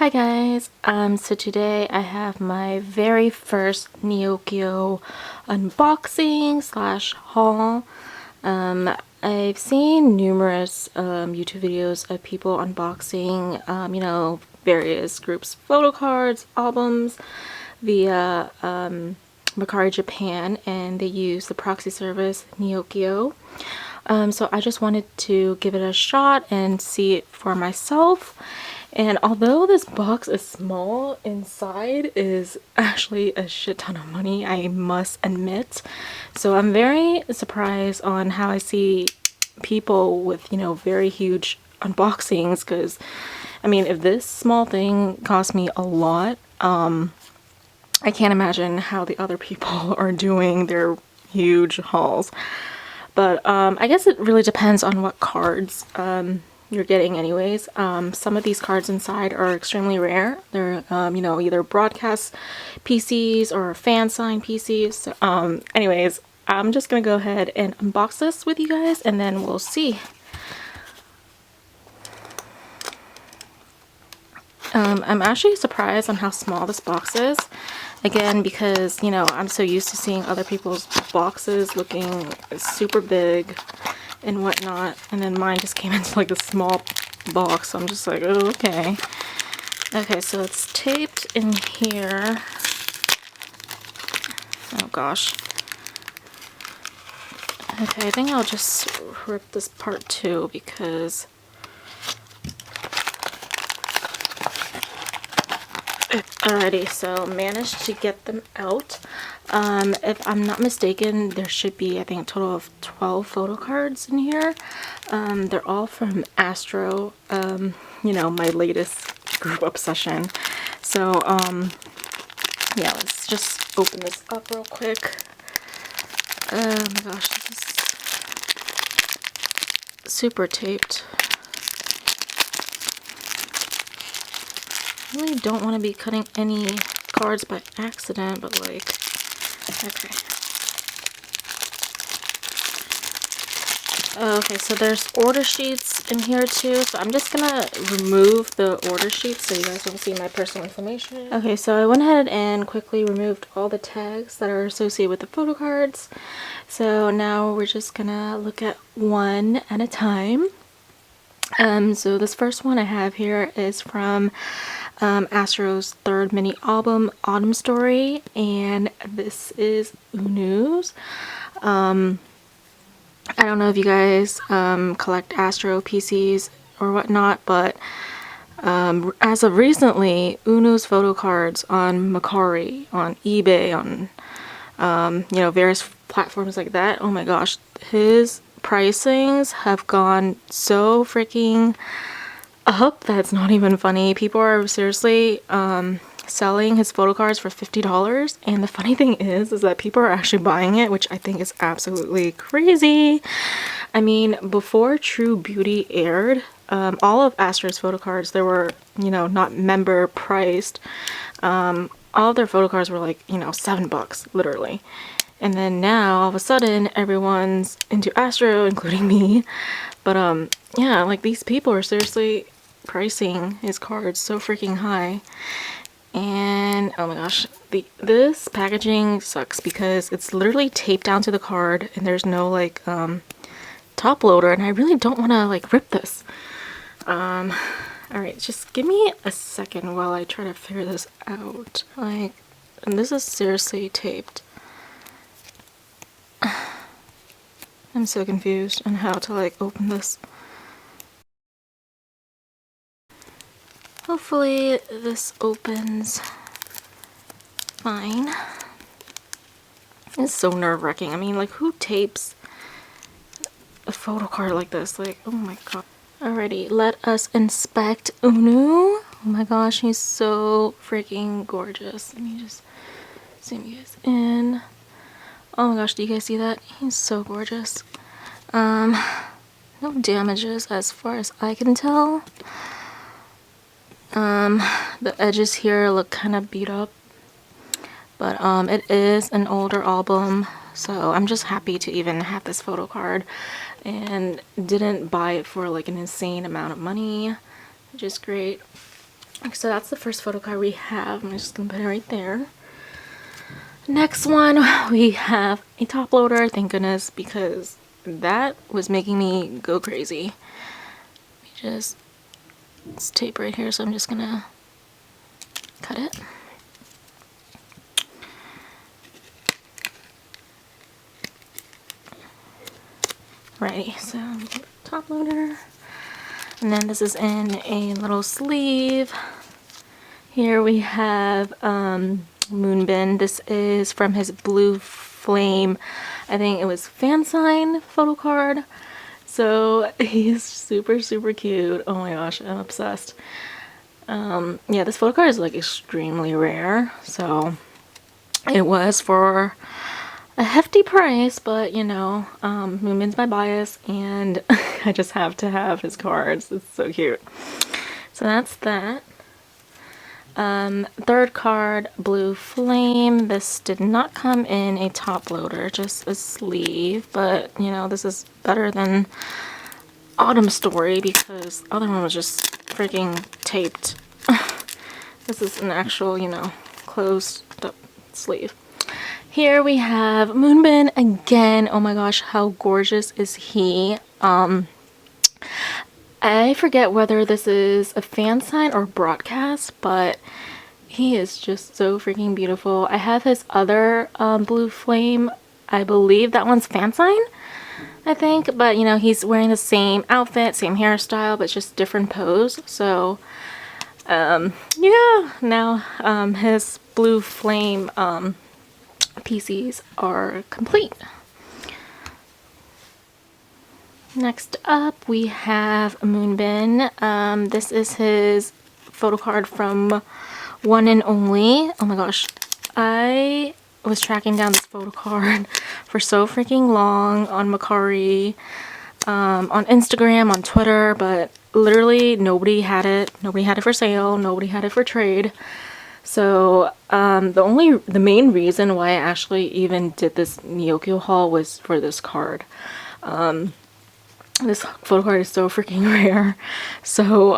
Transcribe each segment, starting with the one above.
Hi guys, so today I have my very first Neokyo unboxing slash haul. I've seen numerous YouTube videos of people unboxing, various groups' photo cards, albums via Mercari Japan, and they use the proxy service Neokyo. So I just wanted to give it a shot and see it for myself. And although this box is small, inside is actually a shit ton of money, I must admit. So I'm very surprised on how I see people with, very huge unboxings, because I mean, if this small thing cost me a lot, I can't imagine how the other people are doing their huge hauls. But I guess it really depends on what cards you're getting anyways. Some of these cards inside are extremely rare. They're, either broadcast PCs or fan sign PCs. So, anyways, I'm just going to go ahead and unbox this with you guys, and then we'll see. I'm actually surprised on how small this box is. Again, because, I'm so used to seeing other people's boxes looking super big and whatnot. And then mine just came into like a small box. So I'm just like, oh, okay. Okay, so it's taped in here. Oh, gosh. Okay, I think I'll just rip this part too, because alrighty, so managed to get them out. If I'm not mistaken, there should be, I think, a total of 12 photo cards in here. They're all from Astro, my latest group obsession. So, yeah, let's just open this up real quick. Oh my gosh, this is super taped. I really don't want to be cutting any cards by accident, but like, okay. Okay, so there's order sheets in here too, so I'm just gonna remove the order sheets so you guys don't see my personal information. Okay, so I went ahead and quickly removed all the tags that are associated with the photo cards. So now we're just gonna look at one at a time. So this first one I have here is from Astro's third mini album, Autumn Story, and this is Unu's. I don't know if you guys collect Astro PCs or whatnot, but as of recently, Unu's photo cards on Mercari, on eBay, on various platforms like that, oh my gosh, his pricings have gone so freaking up that's not even funny. People are seriously selling his photo cards for $50, and the funny thing is that people are actually buying it, which I think is absolutely crazy. I mean, before True Beauty aired, all of Astro's photo cards, they were, not member priced. All of their photo cards were like, $7, literally. And then now, all of a sudden, everyone's into Astro, including me. But, yeah, like, these people are seriously pricing his cards so freaking high. And, oh my gosh, this packaging sucks because it's literally taped down to the card, and there's no, like, top loader, and I really don't want to, like, rip this. Alright, just give me a second while I try to figure this out. Like, and this is seriously taped. I'm so confused on how to like open this. Hopefully this opens fine. It's so nerve-wracking. I mean, like, who tapes a photo card like this? Like, oh my god. Alrighty, let us inspect Unu. Oh my gosh, he's so freaking gorgeous. Let me just zoom you guys in. Oh my gosh, do you guys see that? He's so gorgeous. No damages as far as I can tell. The edges here look kind of beat up. But it is an older album, so I'm just happy to even have this photo card. And didn't buy it for like an insane amount of money, which is great. So that's the first photo card we have. I'm just gonna put it right there. Next one, we have a top loader, thank goodness, because that was making me go crazy. Just, it's tape right here, so I'm just gonna cut it. Righty, so top loader. And then this is in a little sleeve. Here we have Moonbin. This is from his Blue Flame, I think it was fan sign photo card. So he's super, super cute. Oh my gosh, I'm obsessed. Yeah, this photo card is like extremely rare. So it was for a hefty price, but you know, Moonbin's my bias and I just have to have his cards. It's so cute. So that's that. Third card, Blue Flame. This did not come in a top loader, just a sleeve, but you know, this is better than Autumn Story because the other one was just freaking taped. This is an actual, you know, closed up sleeve. Here we have Moonbin again. Oh my gosh, how gorgeous is he? I forget whether this is a fan sign or broadcast, but he is just so freaking beautiful. I have his other Blue Flame. I believe that one's fan sign, I think, but you know, he's wearing the same outfit, same hairstyle, but just different pose. So yeah, now his Blue Flame PCs are complete. Next up, we have Moonbin. This is his photo card from One and Only. Oh my gosh, I was tracking down this photo card for so freaking long on Macari, on Instagram, on Twitter, but literally nobody had it. Nobody had it for sale. Nobody had it for trade. So the main reason why I actually even did this Neokyo haul was for this card. This photo card is so freaking rare. So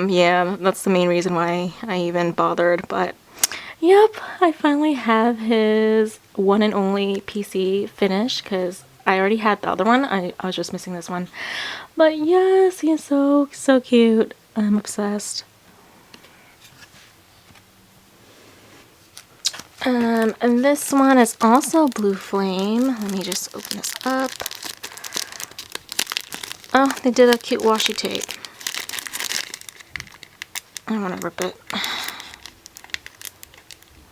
yeah, that's the main reason why I even bothered. But yep, I finally have his One and Only PC finished because I already had the other one. I was just missing this one. But yes, he's so cute. I'm obsessed. And this one is also Blue Flame. Let me just open this up. Oh, they did a cute washi tape. I don't want to rip it.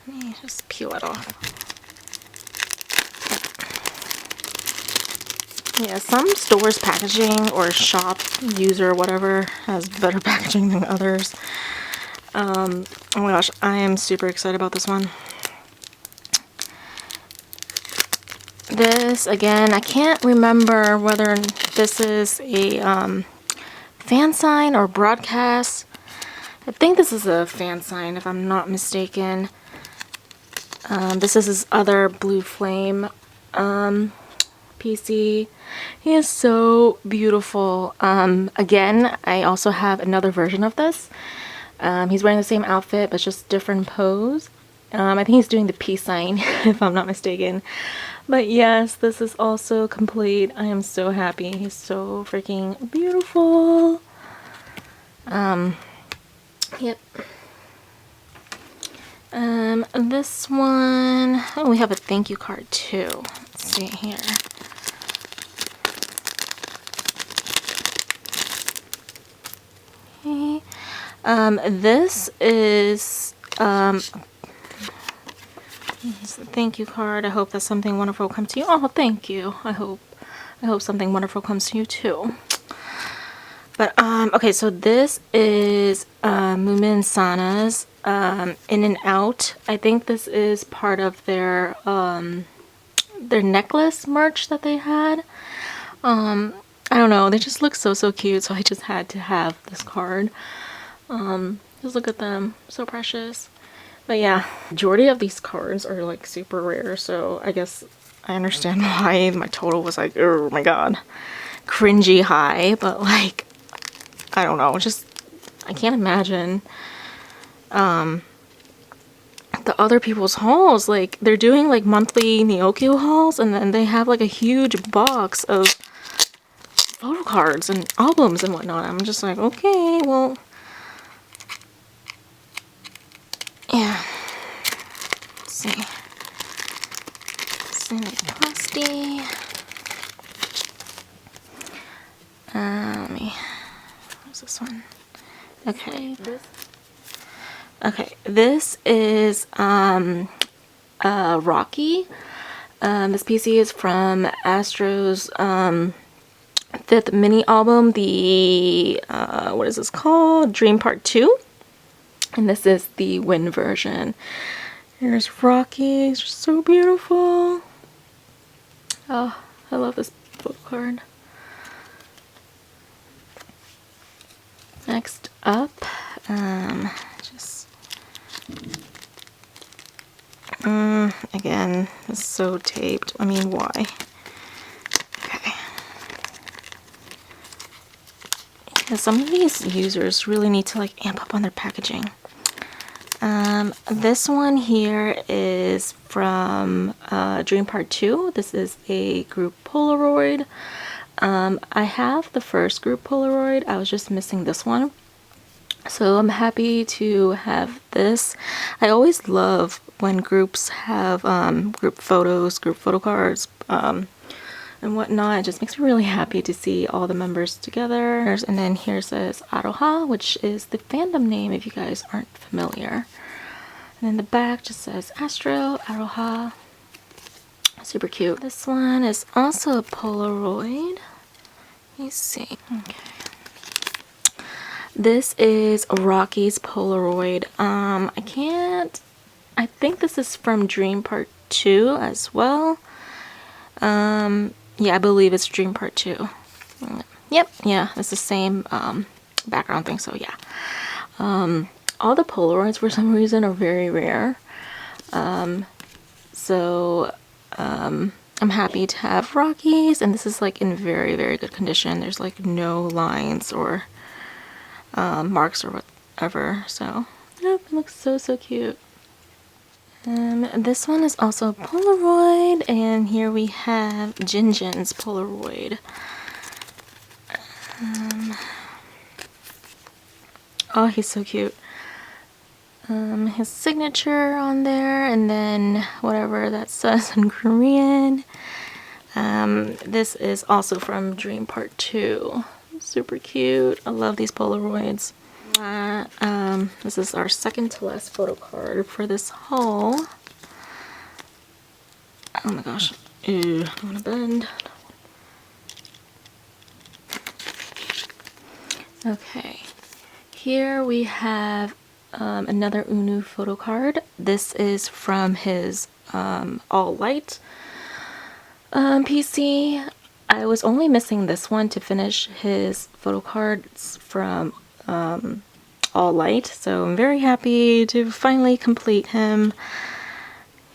Let me just peel it off. Yeah, some stores' packaging or shop user whatever has better packaging than others. Oh my gosh, I am super excited about this one. This, again, I can't remember whether this is a fan sign or broadcast. I think this is a fan sign, if I'm not mistaken. This is his other Blue Flame PC. He is so beautiful. Again, I also have another version of this. He's wearing the same outfit, but just different pose. I think he's doing the peace sign, if I'm not mistaken. But yes, this is also complete. I am so happy. He's so freaking beautiful. Yep. This one, oh, we have a thank you card too. Let's see here. Okay. This is it's the thank you card. I hope that something wonderful comes to you. Oh, thank you. I hope something wonderful comes to you too. But okay, so this is Moonbin Sana's In and Out. I think this is part of their necklace merch that they had. I don't know, they just look so cute, so I just had to have this card. Just look at them, so precious. But yeah, majority of these cards are like super rare, so I guess I understand why my total was like, oh my god, cringy high. But like, I don't know, just I can't imagine the other people's hauls. Like, they're doing like monthly Neokyo hauls, and then they have like a huge box of photo cards and albums and whatnot. I'm just like, okay, well, yeah. Let's see. Cineplasty. Let me. What's this one? Okay. Okay, this is Rocky. This PC is from Astro's 5th mini album, the what is this called? Dream Part 2. And this is the Win version. Here's Rocky. It's just so beautiful. Oh, I love this book card. Next up, again, it's so taped. I mean, why? Okay. Yeah, some of these users really need to like amp up on their packaging. This one here is from Dream Part 2. This is a group Polaroid. I have the first group Polaroid. I was just missing this one. So I'm happy to have this. I always love when groups have group photos, group photo cards, and whatnot. It just makes me really happy to see all the members together. And then here says Aroha, which is the fandom name if you guys aren't familiar. And then the back just says Astro, Aroha. Super cute. This one is also a Polaroid. Let me see. Okay. This is Rocky's Polaroid. I think this is from Dream Part 2 as well. Yeah, I believe it's Dream Part 2. Yep, yeah, it's the same background thing, so yeah. All the Polaroids for some reason are very rare. I'm happy to have Rocky's, and this is like in very, very good condition. There's like no lines or marks or whatever, so yep, it looks so, so cute. This one is also a Polaroid, and here we have Jinjin's Polaroid. Oh, he's so cute. His signature on there, and then whatever that says in Korean. This is also from Dream Part 2. Super cute. I love these Polaroids. This is our second to last photo card for this haul. Oh my gosh. Ew, I don't want to bend. Okay. Here we have another Unu photo card. This is from his all light PC. I was only missing this one to finish his photo cards from all light, so I'm very happy to finally complete him.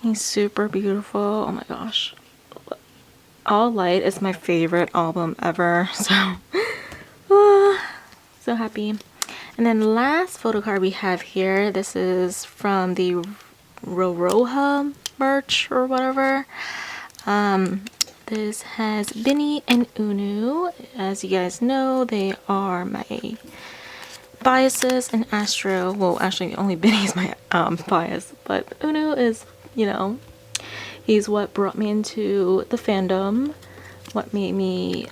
He's super beautiful. Oh my gosh. All Light is my favorite album ever, so so happy. And then last photo card we have here, this is from the Roroha merch or whatever. This has Binny and Unu. As you guys know, they are my biases in Astro. Well, actually only Binny is my bias, but Unu is, you know, he's what brought me into the fandom, what made me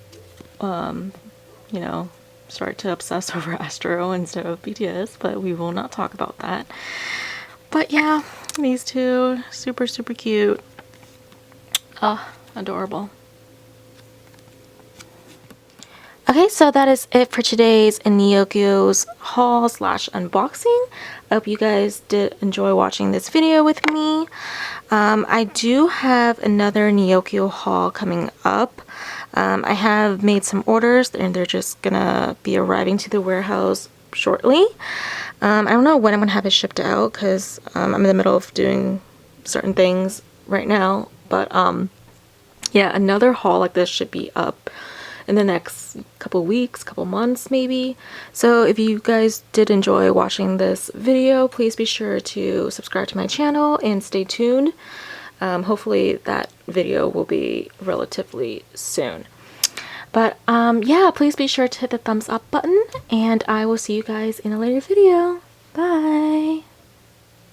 you know, start to obsess over Astro instead of BTS, but we will not talk about that. But yeah, these two, super, super cute. Oh, adorable. Okay, so that is it for today's Neokyo's haul slash unboxing. I hope you guys did enjoy watching this video with me. I do have another Neokyo haul coming up. I have made some orders and they're just gonna be arriving to the warehouse shortly. I don't know when I'm gonna have it shipped out because I'm in the middle of doing certain things right now. But yeah, another haul like this should be up in the next couple weeks, couple months maybe. So if you guys did enjoy watching this video, please be sure to subscribe to my channel and stay tuned. Hopefully that video will be relatively soon. But yeah, please be sure to hit the thumbs up button, and I will see you guys in a later video. Bye!